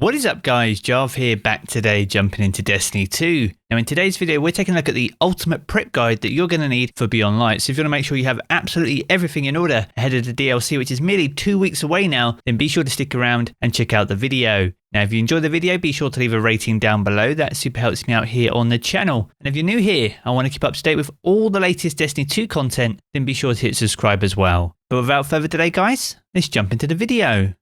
What is up guys, Jarv here, back today jumping into Destiny 2. Now in today's video we're taking a look at the ultimate prep guide that you're going to need for Beyond Light. So if you want to make sure you have absolutely everything in order ahead of the DLC, which is merely 2 weeks away now, then be sure to stick around and check out the video. Now if you enjoyed the video, be sure to leave a rating down below, that super helps me out here on the channel. And if you're new here and want to keep up to date with all the latest Destiny 2 content, then be sure to hit subscribe as well. But without further delay guys, let's jump into the video.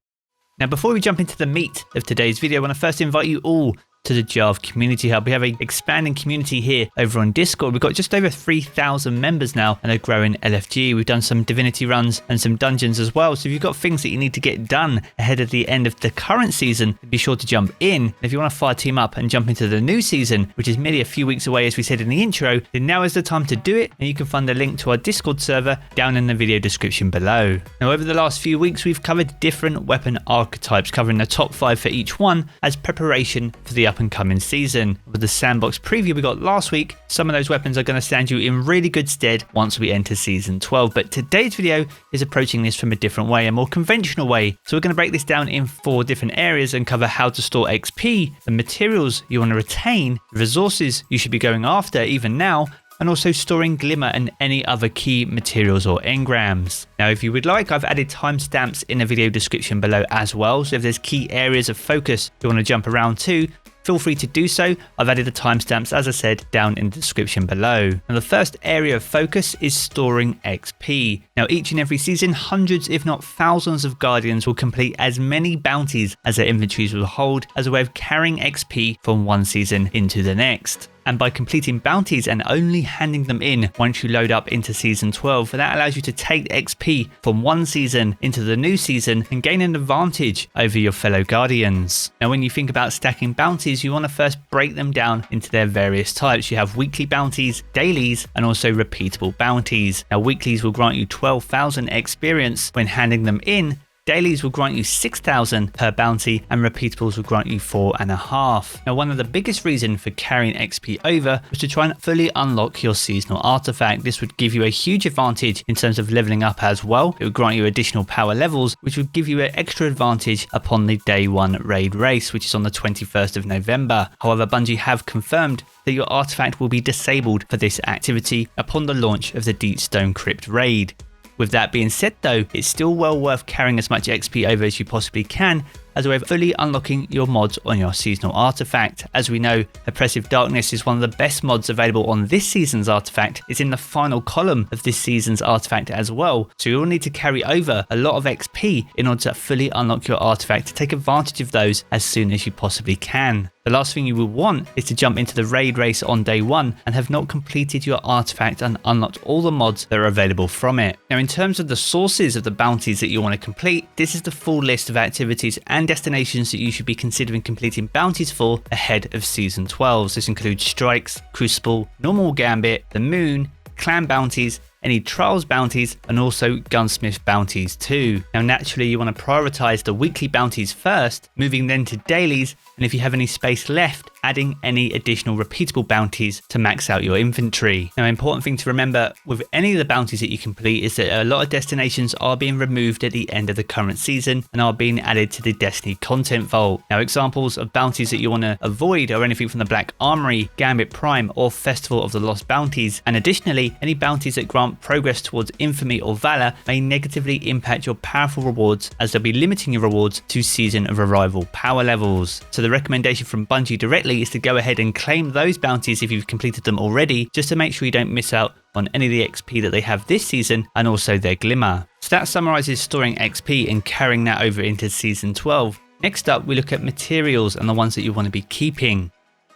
Now before we jump into the meat of today's video, I want to first invite you all to the Jarv Community Hub. We have an expanding community here over on Discord. We've got just over 3,000 members now and a growing LFG. We've done some Divinity runs and some dungeons as well. So if you've got things that you need to get done ahead of the end of the current season, be sure to jump in. And if you want to fire team up and jump into the new season, which is merely a few weeks away as we said in the intro, then now is the time to do it. And you can find the link to our Discord server down in the video description below. Now over the last few weeks, we've covered different weapon archetypes, covering the top 5 for each one as preparation for the up and coming season. With the sandbox preview we got last week, some of those weapons are going to stand you in really good stead once we enter season 12. But today's video is approaching this from a different way, a more conventional way. So we're going to break this down in 4 different areas and cover how to store XP, the materials you want to retain, the resources you should be going after even now, and also storing Glimmer and any other key materials or engrams. Now if you would like, I've added timestamps in the video description below as well, so if there's key areas of focus you want to jump around to, feel free to do so. I've added the timestamps, as I said, down in the description below. Now the first area of focus is storing XP. Now each and every season, hundreds if not thousands of Guardians will complete as many bounties as their inventories will hold, as a way of carrying XP from one season into the next. And by completing bounties and only handing them in once you load up into season 12, that allows you to take XP from one season into the new season and gain an advantage over your fellow Guardians. Now when you think about stacking bounties, you want to first break them down into their various types. You have weekly bounties, dailies, and also repeatable bounties. Now weeklies will grant you 12,000 experience when handing them in. Dailies will grant you 6,000 per bounty and repeatables will grant you 4,500. Now one of the biggest reasons for carrying XP over was to try and fully unlock your seasonal artifact. This would give you a huge advantage in terms of leveling up as well. It would grant you additional power levels, which would give you an extra advantage upon the day 1 raid race, which is on the 21st of November. However, Bungie have confirmed that your artifact will be disabled for this activity upon the launch of the Deepstone Crypt raid. With that being said though, it's still well worth carrying as much XP over as you possibly can, as a way of fully unlocking your mods on your seasonal artifact. As we know, Oppressive Darkness is one of the best mods available on this season's artifact. It's in the final column of this season's artifact as well, so you'll need to carry over a lot of XP in order to fully unlock your artifact, to take advantage of those as soon as you possibly can. The last thing you will want is to jump into the raid race on day 1 and have not completed your artifact and unlocked all the mods that are available from it. Now in terms of the sources of the bounties that you want to complete, this is the full list of activities and destinations that you should be considering completing bounties for ahead of season 12. So this includes strikes, crucible, normal gambit, the moon, clan bounties, any trials bounties, and also gunsmith bounties too. Now naturally you want to prioritize the weekly bounties first, moving then to dailies, and if you have any space left, adding any additional repeatable bounties to max out your inventory. Now, an important thing to remember with any of the bounties that you complete is that a lot of destinations are being removed at the end of the current season and are being added to the Destiny content vault. Now, examples of bounties that you want to avoid are anything from the Black Armory, Gambit Prime, or Festival of the Lost Bounties. And additionally, any bounties that grant progress towards Infamy or Valor may negatively impact your powerful rewards, as they'll be limiting your rewards to Season of Arrival power levels. So the recommendation from Bungie directly is to go ahead and claim those bounties if you've completed them already, just to make sure you don't miss out on any of the XP that they have this season and also their Glimmer. So that summarizes storing XP and carrying that over into season 12. Next up, we look at materials and the ones that you want to be keeping.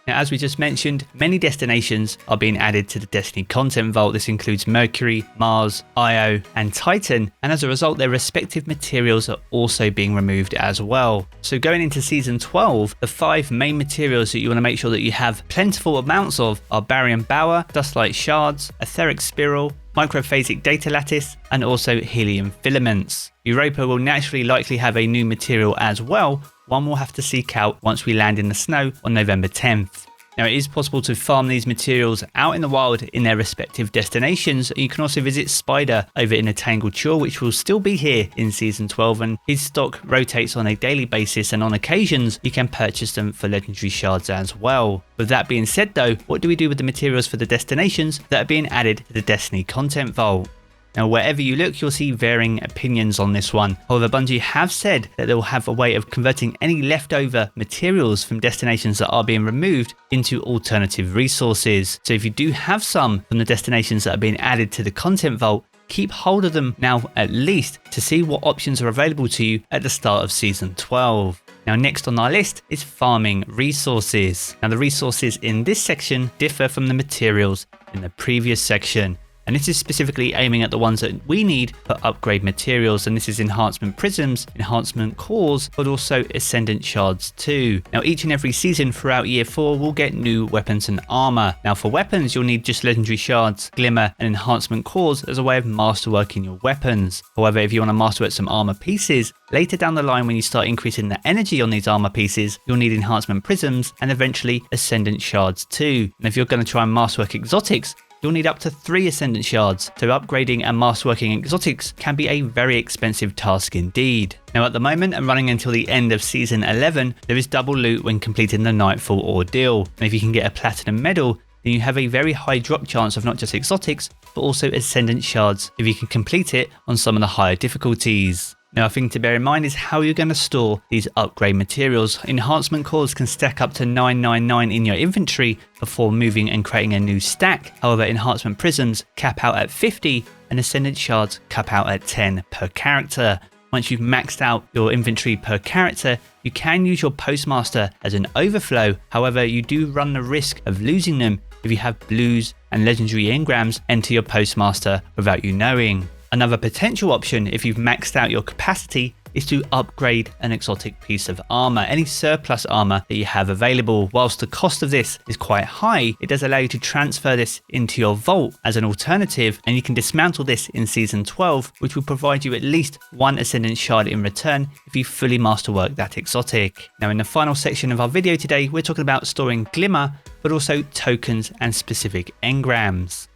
Now, as we just mentioned, many destinations are being added to the Destiny content vault. This includes Mercury, Mars, Io, and Titan, and as a result, their respective materials are also being removed as well. So going into season 12, the 5 main materials that you want to make sure that you have plentiful amounts of are Barium Bower, Dustlight Shards, Etheric Spiral, Microphasic Data Lattice, and also Helium Filaments. Europa will naturally likely have a new material as well, one we'll have to seek out once we land in the snow on November 10th. Now it is possible to farm these materials out in the wild in their respective destinations. You can also visit Spider over in a Tangled Shore, which will still be here in Season 12, and his stock rotates on a daily basis, and on occasions you can purchase them for legendary shards as well. With that being said though, what do we do with the materials for the destinations that are being added to the Destiny content vault? Now wherever you look, you'll see varying opinions on this one. However, Bungie have said that they'll have a way of converting any leftover materials from destinations that are being removed into alternative resources. So if you do have some from the destinations that are being added to the content vault, keep hold of them now at least to see what options are available to you at the start of Season 12. Now next on our list is farming resources. Now the resources in this section differ from the materials in the previous section. And this is specifically aiming at the ones that we need for upgrade materials, and this is enhancement prisms, enhancement cores, but also ascendant shards too. Now each and every season throughout year 4 will get new weapons and armor. Now for weapons you'll need just legendary shards, glimmer and enhancement cores as a way of masterworking your weapons. However, if you want to masterwork some armor pieces, later down the line when you start increasing the energy on these armor pieces, you'll need enhancement prisms and eventually ascendant shards too. And if you're going to try and masterwork exotics, you'll need up to 3 ascendant shards, so upgrading and masterworking exotics can be a very expensive task indeed. Now at the moment and running until the end of Season 11, there is double loot when completing the Nightfall ordeal, and if you can get a platinum medal, then you have a very high drop chance of not just exotics, but also ascendant shards if you can complete it on some of the higher difficulties. Now a thing to bear in mind is how you're going to store these upgrade materials. Enhancement cores can stack up to 999 in your inventory before moving and creating a new stack. However, enhancement prisms cap out at 50 and ascendant shards cap out at 10 per character. Once you've maxed out your inventory per character, you can use your postmaster as an overflow. However, you do run the risk of losing them if you have blues and legendary engrams enter your postmaster without you knowing. Another potential option if you've maxed out your capacity is to upgrade an exotic piece of armor, any surplus armor that you have available. Whilst the cost of this is quite high, it does allow you to transfer this into your vault as an alternative, and you can dismantle this in Season 12, which will provide you at least 1 ascendant shard in return if you fully masterwork that exotic. Now in the final section of our video today, we're talking about storing Glimmer, but also tokens and specific engrams.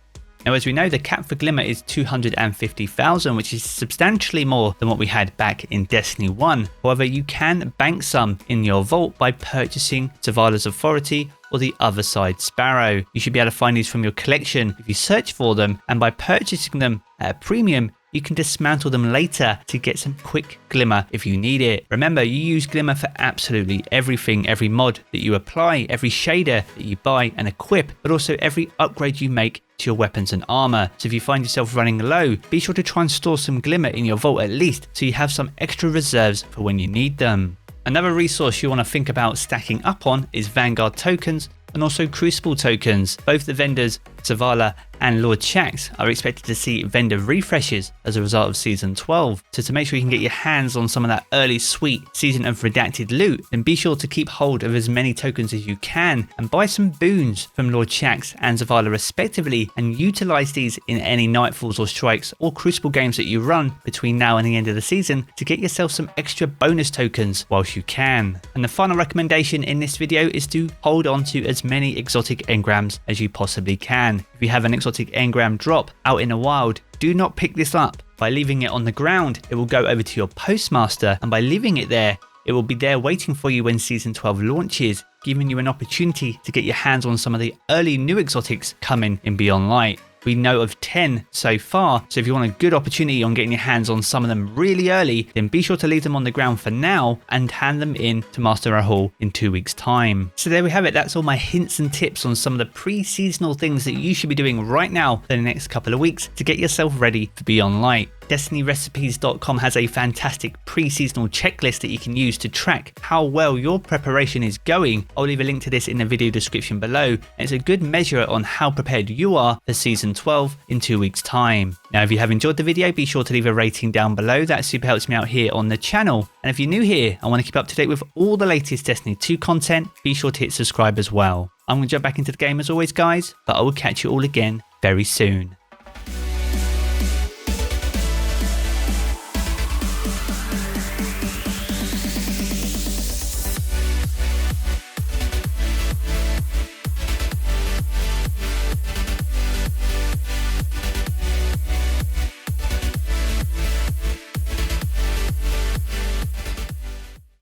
Now as we know, the cap for Glimmer is 250,000, which is substantially more than what we had back in Destiny 1. However, you can bank some in your vault by purchasing Zavala's Authority or the Other Side Sparrow. You should be able to find these from your collection if you search for them, and by purchasing them at a premium, you can dismantle them later to get some quick Glimmer if you need it. Remember, you use Glimmer for absolutely everything, every mod that you apply, every shader that you buy and equip, but also every upgrade you make to your weapons and armor. So if you find yourself running low, be sure to try and store some Glimmer in your vault at least, so you have some extra reserves for when you need them. Another resource you want to think about stacking up on is Vanguard tokens and also Crucible tokens. Both the vendors Zavala and Lord Shaxx are expected to see vendor refreshes as a result of Season 12. So to make sure you can get your hands on some of that early sweet Season of Redacted loot, then be sure to keep hold of as many tokens as you can and buy some boons from Lord Shaxx and Zavala respectively, and utilize these in any Nightfalls or Strikes or Crucible games that you run between now and the end of the season to get yourself some extra bonus tokens whilst you can. And the final recommendation in this video is to hold on to as many exotic engrams as you possibly can. If you have an exotic engram drop out in the wild, do not pick this up. By leaving it on the ground, it will go over to your postmaster, and by leaving it there, it will be there waiting for you when Season 12 launches, giving you an opportunity to get your hands on some of the early new exotics coming in Beyond Light. We know of 10 so far, so if you want a good opportunity on getting your hands on some of them really early, then be sure to leave them on the ground for now and hand them in to Master Rahul in 2 weeks time. So there we have it, that's all my hints and tips on some of the pre-seasonal things that you should be doing right now for the next couple of weeks to get yourself ready for Beyond Light. DestinyRecipes.com has a fantastic pre-seasonal checklist that you can use to track how well your preparation is going. I'll leave a link to this in the video description below, and it's a good measure on how prepared you are for Season 12 in 2 weeks time. Now if you have enjoyed the video, be sure to leave a rating down below, that super helps me out here on the channel. And if you're new here and want to keep up to date with all the latest Destiny 2 content, be sure to hit subscribe as well. I'm going to jump back into the game as always guys, but I will catch you all again very soon.